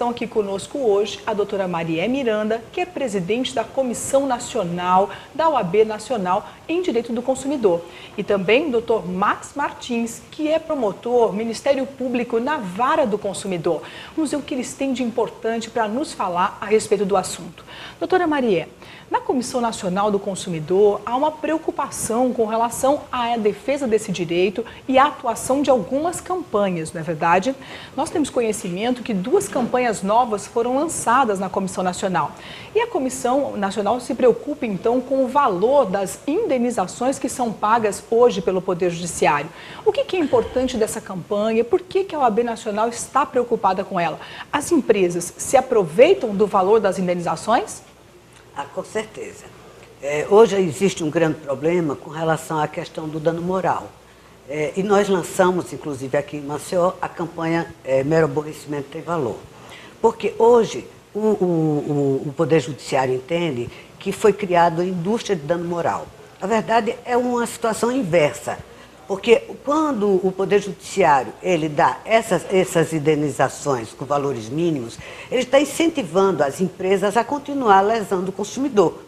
estão aqui conosco hoje a doutora Maria Miranda, que é presidente da Comissão Nacional da OAB Nacional em Direito do Consumidor. E também o doutor Max Martins, que é promotor, Ministério Público na Vara do Consumidor. Vamos ver o que eles têm de importante para nos falar a respeito do assunto. Doutora Maria, na Comissão Nacional do Consumidor, há uma preocupação com relação à defesa desse direito e à atuação de algumas campanhas, não é verdade? Nós temos conhecimento que 2 campanhas novas foram lançadas na Comissão Nacional. E a Comissão Nacional se preocupa, então, com o valor das indenizações que são pagas hoje pelo Poder Judiciário. O que é importante dessa campanha? Por que a OAB Nacional está preocupada com ela? As empresas se aproveitam do valor das indenizações? Com certeza. Hoje existe um grande problema com relação à questão do dano moral. E nós lançamos, inclusive aqui em Maceió, a campanha Mero Aborrecimento Tem Valor. Porque hoje o Poder Judiciário entende que foi criada a indústria de dano moral. Na verdade, é uma situação inversa. Porque quando o Poder Judiciário ele dá essas indenizações com valores mínimos, ele está incentivando as empresas a continuar lesando o consumidor.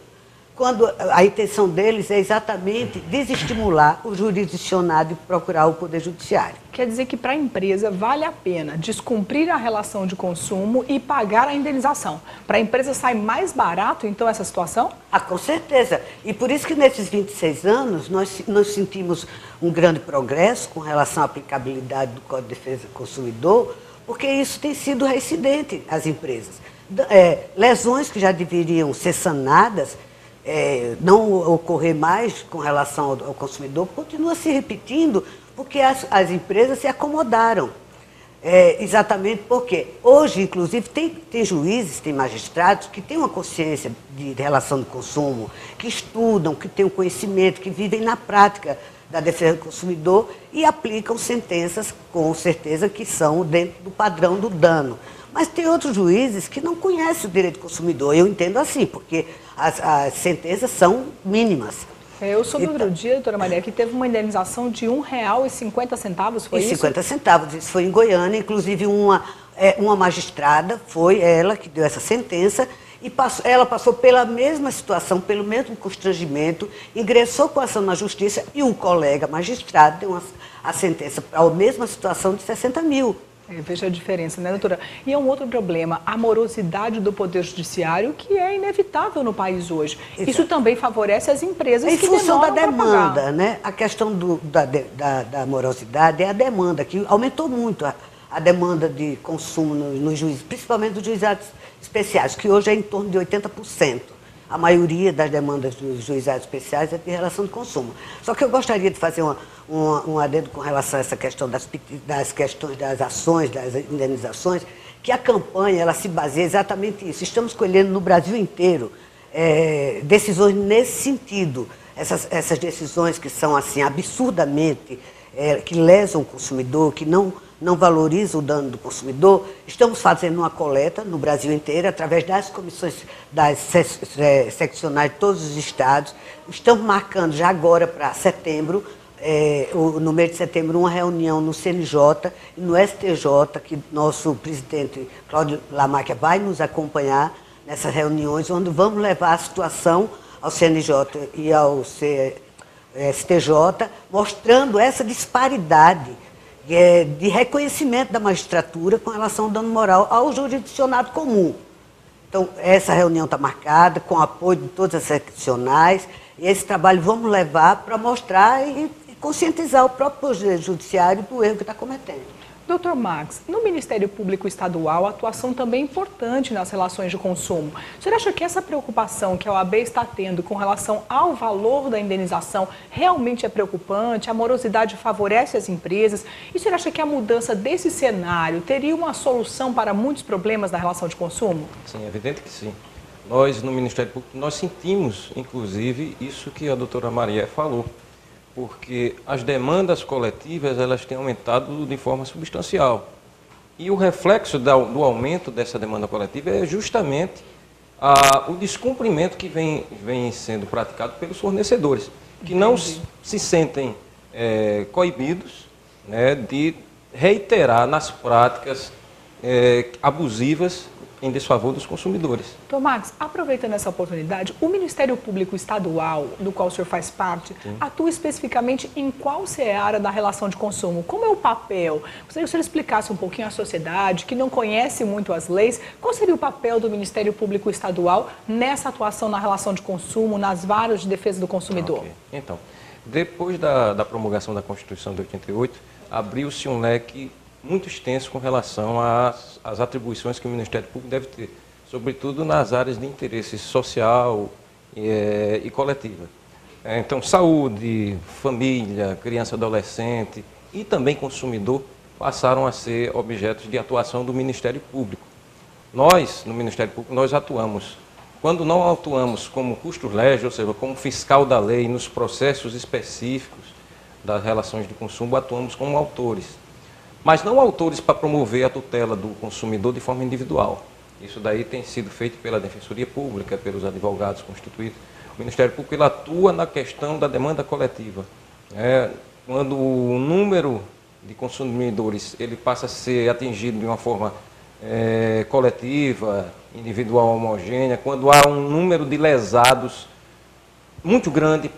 Quando a intenção deles é exatamente desestimular o jurisdicionado e procurar o Poder Judiciário. Quer dizer que para a empresa vale a pena descumprir a relação de consumo e pagar a indenização. Para a empresa sai mais barato, então, essa situação? Com certeza. E por isso que nesses 26 anos nós sentimos um grande progresso com relação à aplicabilidade do Código de Defesa do Consumidor, porque isso tem sido reincidente às empresas. Lesões que já deveriam ser sanadas, não ocorrer mais com relação ao consumidor, continua se repetindo porque as empresas se acomodaram. Exatamente porque hoje, inclusive, tem juízes, tem magistrados que têm uma consciência de relação do consumo, que estudam, que têm um conhecimento, que vivem na prática da defesa do consumidor e aplicam sentenças, com certeza, que são dentro do padrão do dano. Mas tem outros juízes que não conhecem o direito do consumidor. Eu entendo assim, porque as sentenças são mínimas. Eu soube outro dia, doutora Maria, que teve uma indenização de R$ 1,50, foi isso? 50 centavos, isso foi em Goiânia, inclusive uma magistrada, foi ela que deu essa sentença, e ela passou pela mesma situação, pelo mesmo constrangimento, ingressou com ação na justiça e um colega magistrado deu a sentença para a mesma situação de 60 mil. Veja a diferença, né, doutora? E é um outro problema, a morosidade do Poder Judiciário, que é inevitável no país hoje. Exato. Isso também favorece as empresas que demoram para pagar. Em função da demanda, né? A questão da morosidade é a demanda, que aumentou muito a demanda de consumo nos juízes, principalmente dos juizados especiais, que hoje é em torno de 80%. A maioria das demandas dos juizados especiais é de relação de consumo. Só que eu gostaria de fazer um adendo com relação a essa questão das questões das ações, das indenizações, que a campanha ela se baseia exatamente nisso. Estamos colhendo no Brasil inteiro decisões nesse sentido. Essas decisões que são assim absurdamente, que lesam o consumidor, que não valoriza o dano do consumidor. Estamos fazendo uma coleta no Brasil inteiro, através das comissões das seccionais de todos os estados. Estamos marcando já agora para setembro, no mês de setembro, uma reunião no CNJ e no STJ, que nosso presidente Cláudio Lamáquia vai nos acompanhar nessas reuniões, onde vamos levar a situação ao CNJ e ao STJ, mostrando essa disparidade de reconhecimento da magistratura com relação ao dano moral ao jurisdicionado comum. Então, essa reunião está marcada com o apoio de todas as seccionais, e esse trabalho vamos levar para mostrar e conscientizar o próprio Poder Judiciário do erro que está cometendo. Doutor Max, no Ministério Público Estadual, a atuação também é importante nas relações de consumo. O senhor acha que essa preocupação que a OAB está tendo com relação ao valor da indenização realmente é preocupante? A morosidade favorece as empresas? E o senhor acha que a mudança desse cenário teria uma solução para muitos problemas na relação de consumo? Sim, é evidente que sim. Nós, no Ministério Público, nós sentimos, inclusive, isso que a doutora Maria falou. Porque as demandas coletivas elas têm aumentado de forma substancial. E o reflexo do aumento dessa demanda coletiva é justamente o descumprimento que vem sendo praticado pelos fornecedores, que não se sentem coibidos, né, de reiterar nas práticas abusivas em desfavor dos consumidores. Tomás, aproveitando essa oportunidade, o Ministério Público Estadual, do qual o senhor faz parte, atua especificamente em qual seara da relação de consumo? Como é o papel? Gostaria que o senhor explicasse um pouquinho à sociedade, que não conhece muito as leis, qual seria o papel do Ministério Público Estadual nessa atuação na relação de consumo, nas varas de defesa do consumidor? Okay. Então, depois da promulgação da Constituição de 88, abriu-se um leque muito extenso com relação às atribuições que o Ministério Público deve ter, sobretudo nas áreas de interesse social e coletiva. Então, saúde, família, criança, adolescente e também consumidor passaram a ser objetos de atuação do Ministério Público. Nós, no Ministério Público, nós atuamos. Quando não atuamos como custo-lege, ou seja, como fiscal da lei nos processos específicos das relações de consumo, atuamos como autores. Mas não autores para promover a tutela do consumidor de forma individual. Isso daí tem sido feito pela Defensoria Pública, pelos advogados constituídos. O Ministério Público ele atua na questão da demanda coletiva. Quando o número de consumidores ele passa a ser atingido de uma forma coletiva, individual, homogênea, quando há um número de lesados muito grande,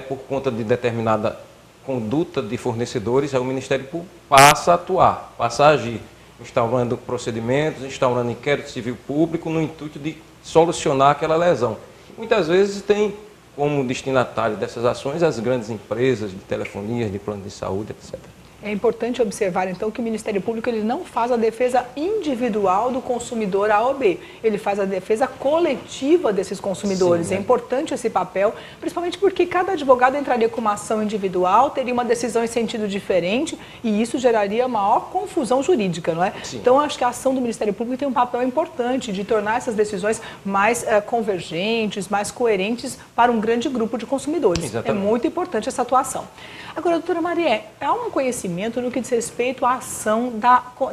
por conta de determinada conduta de fornecedores, aí o Ministério Público passa a atuar, passa a agir, instaurando procedimentos, instaurando inquérito civil público no intuito de solucionar aquela lesão. Muitas vezes tem como destinatário dessas ações as grandes empresas de telefonia, de plano de saúde, etc. É importante observar, então, que o Ministério Público ele não faz a defesa individual do consumidor A ou B. Ele faz a defesa coletiva desses consumidores. Sim, é importante esse papel, principalmente porque cada advogado entraria com uma ação individual, teria uma decisão em sentido diferente e isso geraria maior confusão jurídica, não é? Sim. Então, acho que a ação do Ministério Público tem um papel importante de tornar essas decisões mais convergentes, mais coerentes para um grande grupo de consumidores. Exatamente. É muito importante essa atuação. Agora, doutora Marié, há um conhecimento no que diz respeito à ação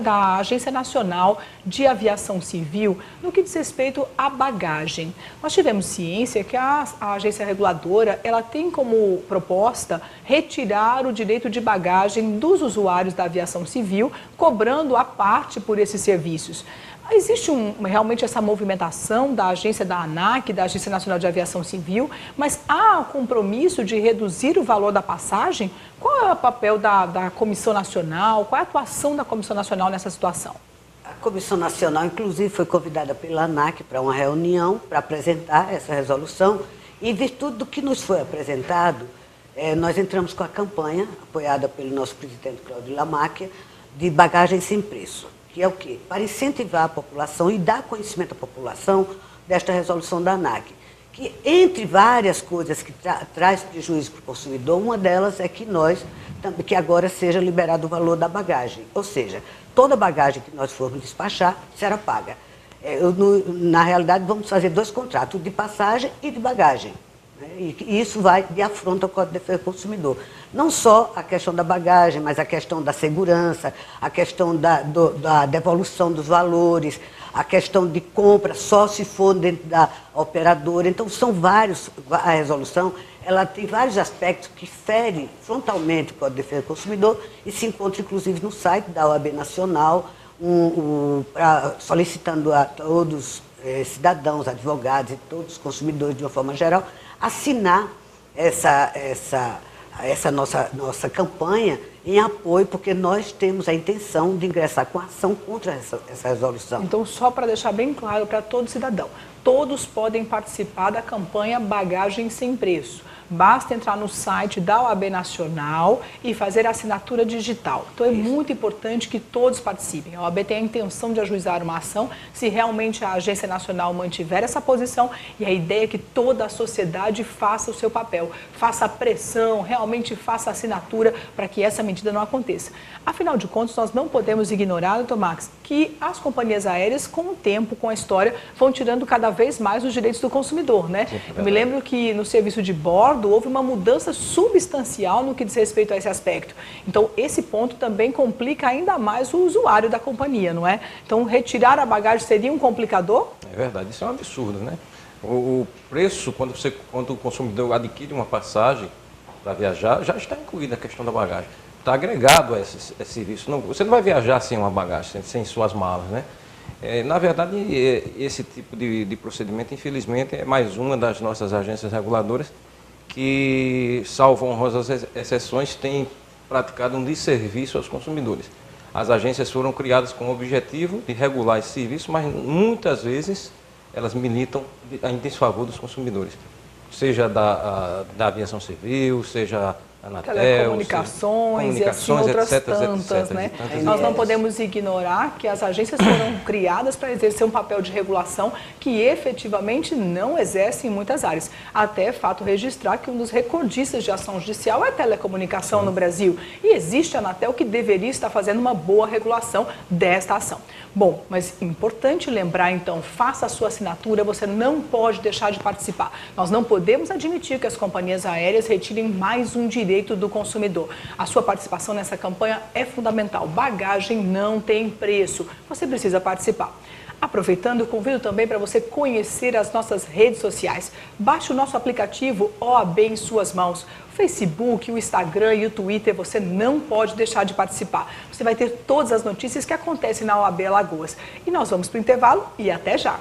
da Agência Nacional de Aviação Civil, no que diz respeito à bagagem. Nós tivemos ciência que a agência reguladora ela tem como proposta retirar o direito de bagagem dos usuários da aviação civil, cobrando a parte por esses serviços. Existe realmente essa movimentação da agência da ANAC, da Agência Nacional de Aviação Civil, mas há compromisso de reduzir o valor da passagem? Qual é o papel da Comissão Nacional? Qual é a atuação da Comissão Nacional nessa situação? A Comissão Nacional, inclusive, foi convidada pela ANAC para uma reunião para apresentar essa resolução. E, em virtude do que nos foi apresentado, nós entramos com a campanha, apoiada pelo nosso presidente Cláudio Lamáquia, de bagagem sem preço. Que é o quê? Para incentivar a população e dar conhecimento à população desta resolução da ANAC. Que, entre várias coisas que traz prejuízo para o consumidor, uma delas é que agora seja liberado o valor da bagagem. Ou seja, toda bagagem que nós formos despachar será paga. Na realidade, vamos fazer 2 contratos, de passagem e de bagagem. E isso vai de afronta ao Código de Defesa do Consumidor. Não só a questão da bagagem, mas a questão da segurança, a questão da devolução dos valores, a questão de compra só se for dentro da operadora. Então, são vários, a resolução, ela tem vários aspectos que ferem frontalmente o Código de Defesa do Consumidor e se encontra, inclusive, no site da OAB Nacional, solicitando a todos cidadãos, advogados e todos os consumidores, de uma forma geral, assinar essa nossa campanha em apoio, porque nós temos a intenção de ingressar com ação contra essa resolução. Então, só para deixar bem claro para todo cidadão, todos podem participar da campanha Bagagem Sem Preço. Basta entrar no site da OAB Nacional e fazer a assinatura digital. Então, é muito importante que todos participem. A OAB tem a intenção de ajuizar uma ação se realmente a Agência Nacional mantiver essa posição e a ideia é que toda a sociedade faça o seu papel, faça a pressão, realmente faça a assinatura para que essa medida não aconteça. Afinal de contas, nós não podemos ignorar, doutor Max, que as companhias aéreas, com o tempo, com a história, vão tirando cada vez mais os direitos do consumidor, né? Eu me lembro que no serviço de bordo houve uma mudança substancial no que diz respeito a esse aspecto. Então, esse ponto também complica ainda mais o usuário da companhia, não é? Então, retirar a bagagem seria um complicador? É verdade, isso é um absurdo, né? O preço, quando o consumidor adquire uma passagem para viajar, já está incluída a questão da bagagem. está agregado a esse serviço. Você não vai viajar sem uma bagagem, sem suas malas, né? Na verdade, esse tipo de procedimento, infelizmente, é mais uma das nossas agências reguladoras que, salvo honrosas exceções, tem praticado um desserviço aos consumidores. As agências foram criadas com o objetivo de regular esse serviço, mas muitas vezes elas militam em desfavor dos consumidores, seja da aviação civil, seja a Anatel, telecomunicações e assim outras tantas, né? Nós não podemos ignorar que as agências foram criadas para exercer um papel de regulação que efetivamente não exerce em muitas áreas. Até é fato registrar que um dos recordistas de ação judicial é a telecomunicação no Brasil. E existe a Anatel que deveria estar fazendo uma boa regulação desta ação. Bom, mas importante lembrar então, faça a sua assinatura, você não pode deixar de participar. Nós não podemos admitir que as companhias aéreas retirem mais um direito do consumidor. A sua participação nessa campanha é fundamental. Bagagem não tem preço. Você precisa participar. Aproveitando, eu convido também para você conhecer as nossas redes sociais. Baixe o nosso aplicativo OAB em suas mãos. O Facebook, o Instagram e o Twitter, você não pode deixar de participar. Você vai ter todas as notícias que acontecem na OAB Alagoas. E nós vamos para o intervalo e até já!